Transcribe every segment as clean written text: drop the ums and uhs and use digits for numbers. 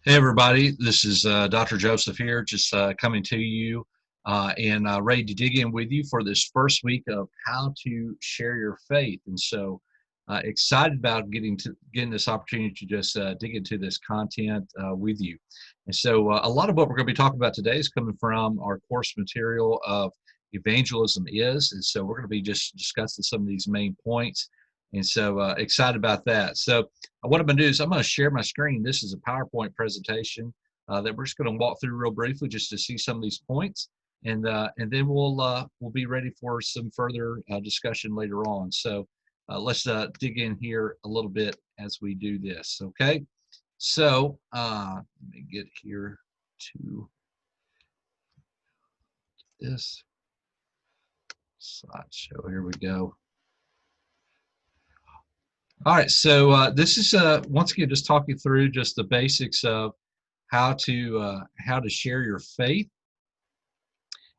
Hey everybody, this is Dr. Joseph here, just coming to you and ready to dig in with you for this first week of how to share your faith. And so excited about getting this opportunity to just dig into this content with you. And so a lot of what we're going to be talking about today is coming from our course material of evangelism is. And so we're going to be just discussing some of these main points. And so excited about that. So what I'm going to do is I'm going to share my screen. This is a PowerPoint presentation that we're just going to walk through real briefly just to see some of these points, and then we'll be ready for some further discussion later on. So let's dig in here a little bit as we do this. Okay, so let me get here to this slideshow. Here we go. All right, so this is once again just talking through just the basics of how to share your faith.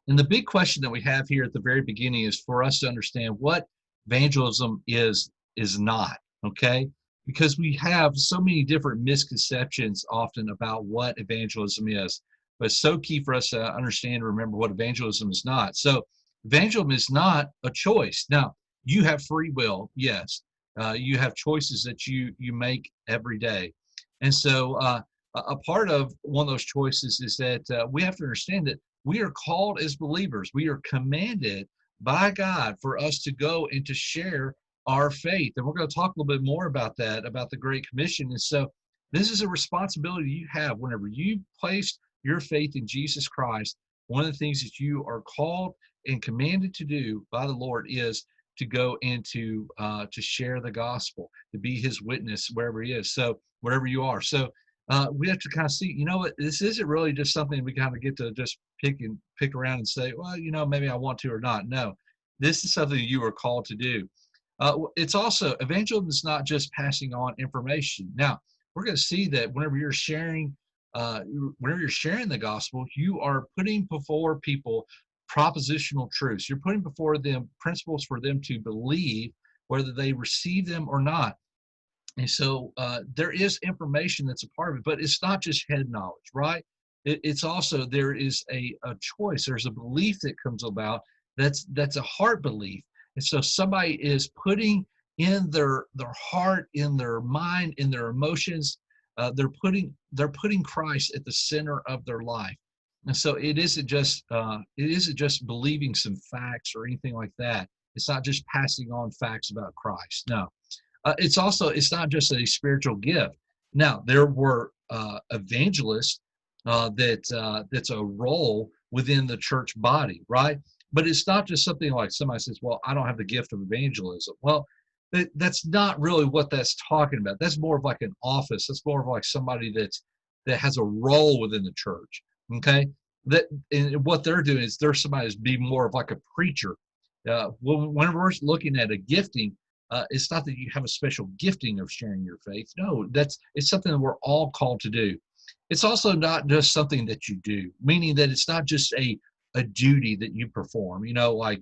And the big question that we have here at the very beginning is for us to understand what evangelism is not, okay? Because we have so many different misconceptions often about what evangelism is. But it's so key for us to understand and remember what evangelism is not. So evangelism is not a choice. Now, you have free will, yes. You have choices that you make every day. And so a part of one of those choices is that we have to understand that we are called as believers. We are commanded by God for us to go and to share our faith. And we're going to talk a little bit more about that, about the Great Commission. And so this is a responsibility you have whenever you place your faith in Jesus Christ. One of the things that you are called and commanded to do by the Lord is to go into to share the gospel, to be his witness wherever he is. So wherever you are. So we have to kind of see, you know what, this isn't really just something we kind of get to just pick around and say, well, you know, maybe I want to or not. No, this is something you are called to do. It's also, evangelism is not just passing on information. Now, we're going to see that whenever you're sharing the gospel, you are putting before people propositional truths. You're putting before them principles for them to believe, whether they receive them or not. And so there is information that's a part of it, but it's not just head knowledge, right? It's also, there is a choice. There's a belief that comes about that's a heart belief. And so somebody is putting in their heart, in their mind, in their emotions, they're putting Christ at the center of their life. And so it isn't just believing some facts or anything like that. It's not just passing on facts about Christ. No, it's not just a spiritual gift. Now there were evangelists that's a role within the church body, right? But it's not just something like somebody says, well, I don't have the gift of evangelism. Well, that's not really what that's talking about. That's more of like an office. That's more of like somebody that has a role within the church. Okay, and what they're doing is they're somebody that's be more of like a preacher. Whenever we're looking at a gifting, it's not that you have a special gifting of sharing your faith. No, it's something that we're all called to do. It's also not just something that you do, meaning that it's not just a duty that you perform. You know, like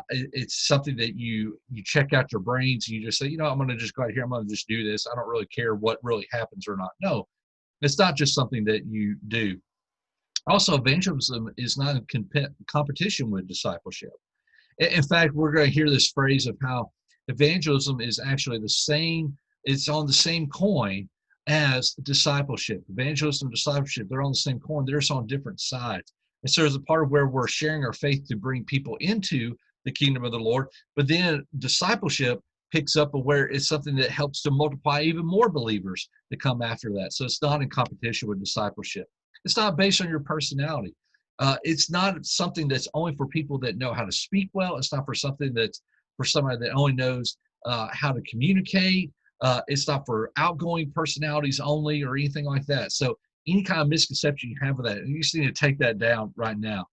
it's something that you check out your brains and you just say, you know, I'm going to just go out here. I'm going to just do this. I don't really care what really happens or not. No, it's not just something that you do. Also, evangelism is not in competition with discipleship. In fact, we're going to hear this phrase of how evangelism is actually the same, it's on the same coin as discipleship. Evangelism and discipleship, they're on the same coin, they're just on different sides. And so there's a part of where we're sharing our faith to bring people into the kingdom of the Lord, but then discipleship picks up where it's something that helps to multiply even more believers to come after that. So it's not in competition with discipleship. It's not based on your personality. It's not something that's only for people that know how to speak well. It's not for something that's for somebody that only knows how to communicate. It's not for outgoing personalities only or anything like that. So any kind of misconception you have of that, you just need to take that down right now.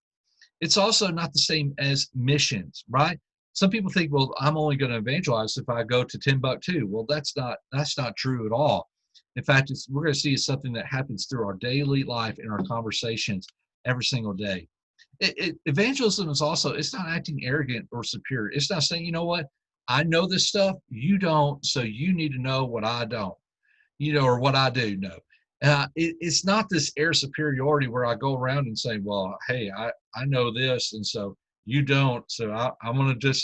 It's also not the same as missions, right? Some people think, well, I'm only going to evangelize if I go to Timbuktu. Well, that's not true at all. In fact, we're going to see it's something that happens through our daily life in our conversations every single day. Evangelism is also, it's not acting arrogant or superior. It's not saying, you know what, I know this stuff, you don't, so you need to know what I don't, you know, or what I do know. It's not this air superiority where I go around and say, well, hey, I know this, and so you don't, so I want to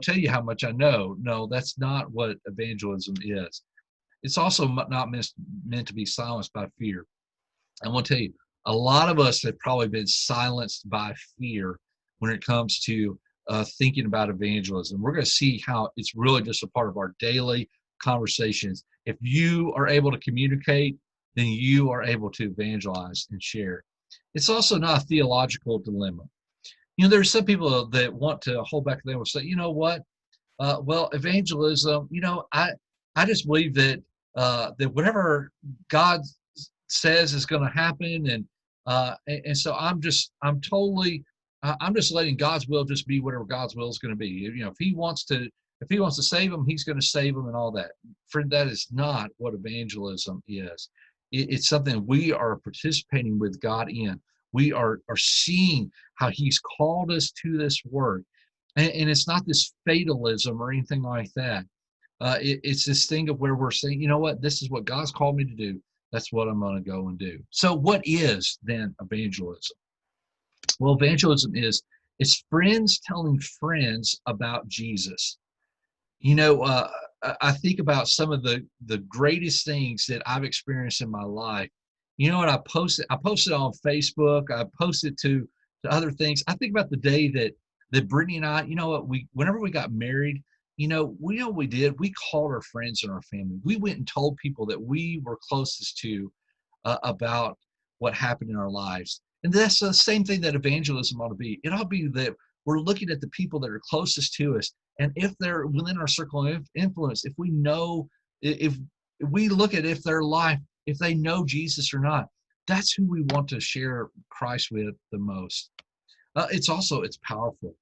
tell you how much I know. No, that's not what evangelism is. It's also not meant to be silenced by fear. I want to tell you, a lot of us have probably been silenced by fear when it comes to thinking about evangelism. We're going to see how it's really just a part of our daily conversations. If you are able to communicate, then you are able to evangelize and share. It's also not a theological dilemma. There's some people that want to hold back and they will say, you know what? Well, evangelism, I just believe that whatever God says is going to happen, and so I'm just letting God's will just be whatever God's will is going to be. If he wants to save them, he's going to save them and all that. Friend, that is not what evangelism is. It's something we are participating with God in. We are seeing how he's called us to this work. And it's not this fatalism or anything like that. It's this thing of where we're saying, you know what, this is what God's called me to do. That's what I'm going to go and do. So what is then evangelism? Well, evangelism it's friends telling friends about Jesus. I think about some of the greatest things that I've experienced in my life. What I posted on Facebook, I posted to other things. I think about the day that Brittany and I, whenever we got married, we know what we did. We called our friends and our family. We went and told people that we were closest to about what happened in our lives. And that's the same thing that evangelism ought to be. It ought to be that we're looking at the people that are closest to us. And if they're within our circle of influence, if we look at if their life, if they know Jesus or not, that's who we want to share Christ with the most. It's powerful.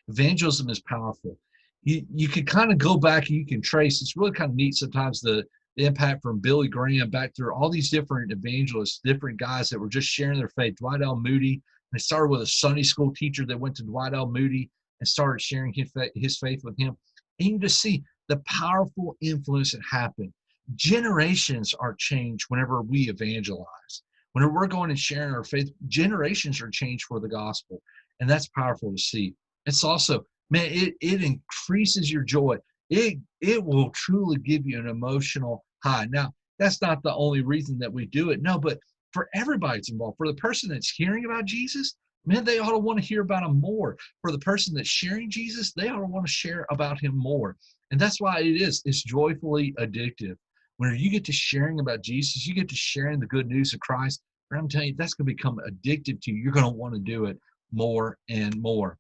Evangelism is powerful. You can kind of go back and you can trace. It's really kind of neat sometimes the impact from Billy Graham back through all these different evangelists, different guys that were just sharing their faith. Dwight L. Moody, they started with a Sunday school teacher that went to Dwight L. Moody and started sharing his faith with him. And you just see the powerful influence that happened. Generations are changed whenever we evangelize. Whenever we're going and sharing our faith, generations are changed for the gospel. And that's powerful to see. It's also, man, it increases your joy. It will truly give you an emotional high. Now, that's not the only reason that we do it. No, but for everybody that's involved, for the person that's hearing about Jesus, man, they ought to want to hear about him more. For the person that's sharing Jesus, they ought to want to share about him more. And that's why it's joyfully addictive. When you get to sharing about Jesus, you get to sharing the good news of Christ, and I'm telling you, that's going to become addictive to you. You're going to want to do it more and more.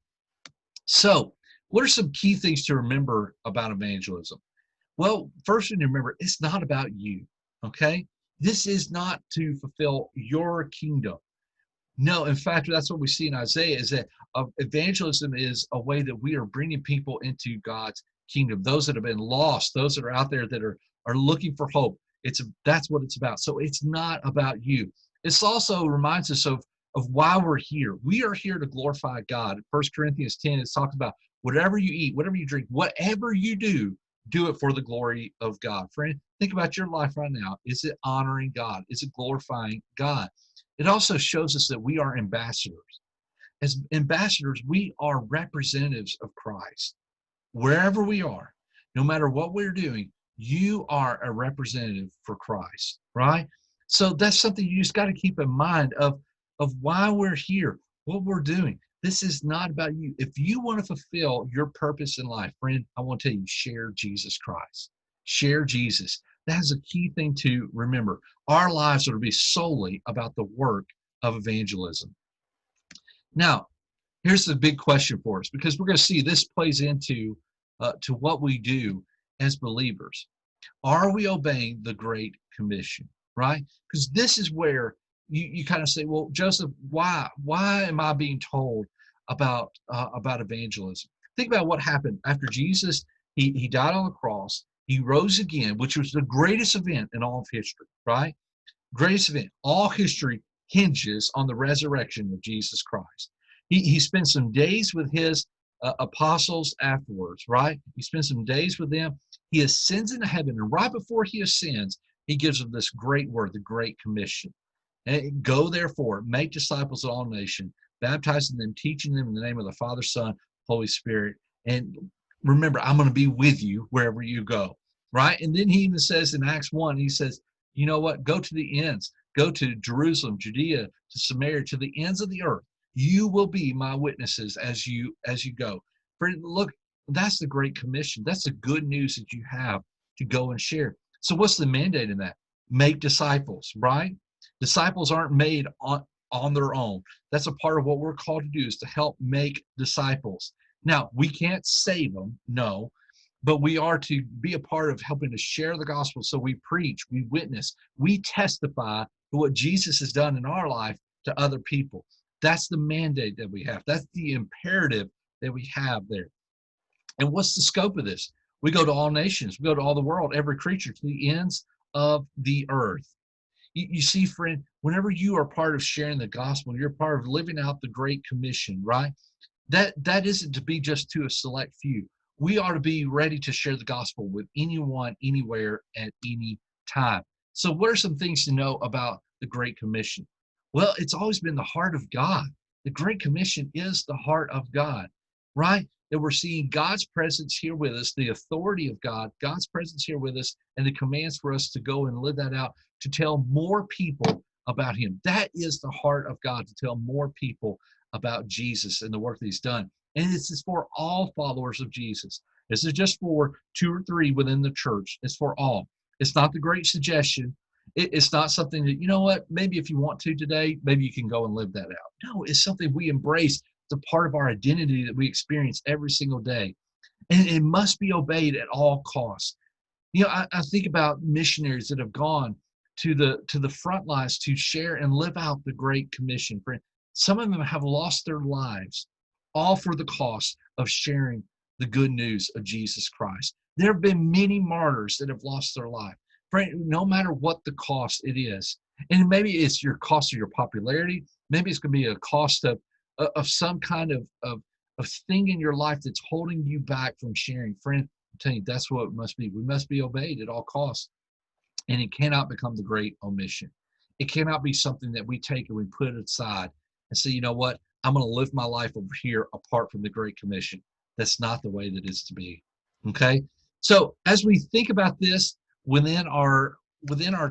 So, what are some key things to remember about evangelism? Well, first thing to remember, it's not about you, okay? This is not to fulfill your kingdom. No, in fact, that's what we see in Isaiah is that evangelism is a way that we are bringing people into God's kingdom. Those that have been lost, those that are out there that are looking for hope. That's what it's about. So it's not about you. This also reminds us of why we're here. We are here to glorify God. 1 Corinthians 10, it talks about whatever you eat, whatever you drink, whatever you do it for the glory of God. Friend, think about your life right now. Is it honoring God? Is it glorifying God? It also shows us that we are ambassadors. As ambassadors, we are representatives of Christ. Wherever we are, no matter what we're doing, you are a representative for Christ, right? So that's something you just got to keep in mind of why we're here, what we're doing. This is not about you. If you want to fulfill your purpose in life, friend, I want to tell you, share Jesus Christ. Share Jesus. That is a key thing to remember. Our lives are to be solely about the work of evangelism. Now, here's the big question for us, because we're going to see this plays into to what we do as believers. Are we obeying the Great Commission, right? Because this is where you kind of say, well, Joseph, why am I being told about evangelism? Think about what happened after Jesus. He died on the cross. He rose again, which was the greatest event in all of history, right? Greatest event. All history hinges on the resurrection of Jesus Christ. He spent some days with his apostles afterwards, right? He spends some days with them. He ascends into heaven, and right before he ascends, he gives them this great word, the Great Commission. And go therefore, make disciples of all nations, baptizing them, teaching them in the name of the Father, Son, Holy Spirit. And remember, I'm going to be with you wherever you go. Right? And then he even says in Acts 1, he says, you know what? Go to the ends. Go to Jerusalem, Judea, to Samaria, to the ends of the earth. You will be my witnesses as you go. Friend, look, that's the Great Commission. That's the good news that you have to go and share. So what's the mandate in that? Make disciples, right? Disciples aren't made on their own. That's a part of what we're called to do, is to help make disciples. Now, we can't save them, no, but we are to be a part of helping to share the gospel. So we preach, we witness, we testify to what Jesus has done in our life to other people. That's the mandate that we have. That's the imperative that we have there. And what's the scope of this? We go to all nations, we go to all the world, every creature, to the ends of the earth. You see, friend, whenever you are part of sharing the gospel, you're part of living out the Great Commission, right? That isn't to be just to a select few. We are to be ready to share the gospel with anyone, anywhere, at any time. So what are some things to know about the Great Commission? Well, it's always been the heart of God. The Great Commission is the heart of God, right? That we're seeing God's presence here with us, the authority of God, God's presence here with us, and the commands for us to go and live that out, to tell more people about him. That is the heart of God, to tell more people about Jesus and the work that he's done. And this is for all followers of Jesus. This is just for 2 or 3 within the church. It's for all. It's not the great suggestion. It's not something that, you know what, maybe if you want to today, maybe you can go and live that out. No, it's something we embrace. It's a part of our identity that we experience every single day. And it must be obeyed at all costs. You know, I think about missionaries that have gone to the front lines to share and live out the Great Commission. Some of them have lost their lives, all for the cost of sharing the good news of Jesus Christ. There have been many martyrs that have lost their life, no matter what the cost it is. And maybe it's your cost of your popularity. Maybe it's going to be a cost of some kind of thing in your life that's holding you back from sharing. Friend, I'm telling you, that's what it must be. We must be obeyed at all costs. And it cannot become the great omission. It cannot be something that we take and we put aside and say, you know what, I'm going to live my life over here apart from the Great Commission. That's not the way that it's to be. Okay? So as we think about this within our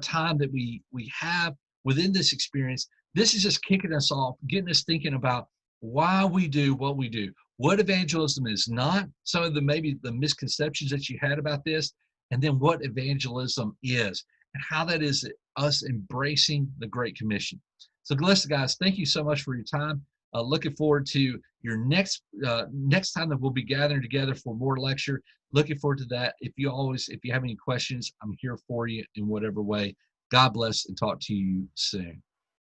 time that we have within this experience, this is just kicking us off, getting us thinking about why we do what we do, what evangelism is not, some of the maybe the misconceptions that you had about this, and then what evangelism is and how that is us embracing the Great Commission. So listen, guys, thank you so much for your time. Looking forward to your next time that we'll be gathering together for more lecture. Looking forward to that. If you have any questions, I'm here for you in whatever way. God bless and talk to you soon.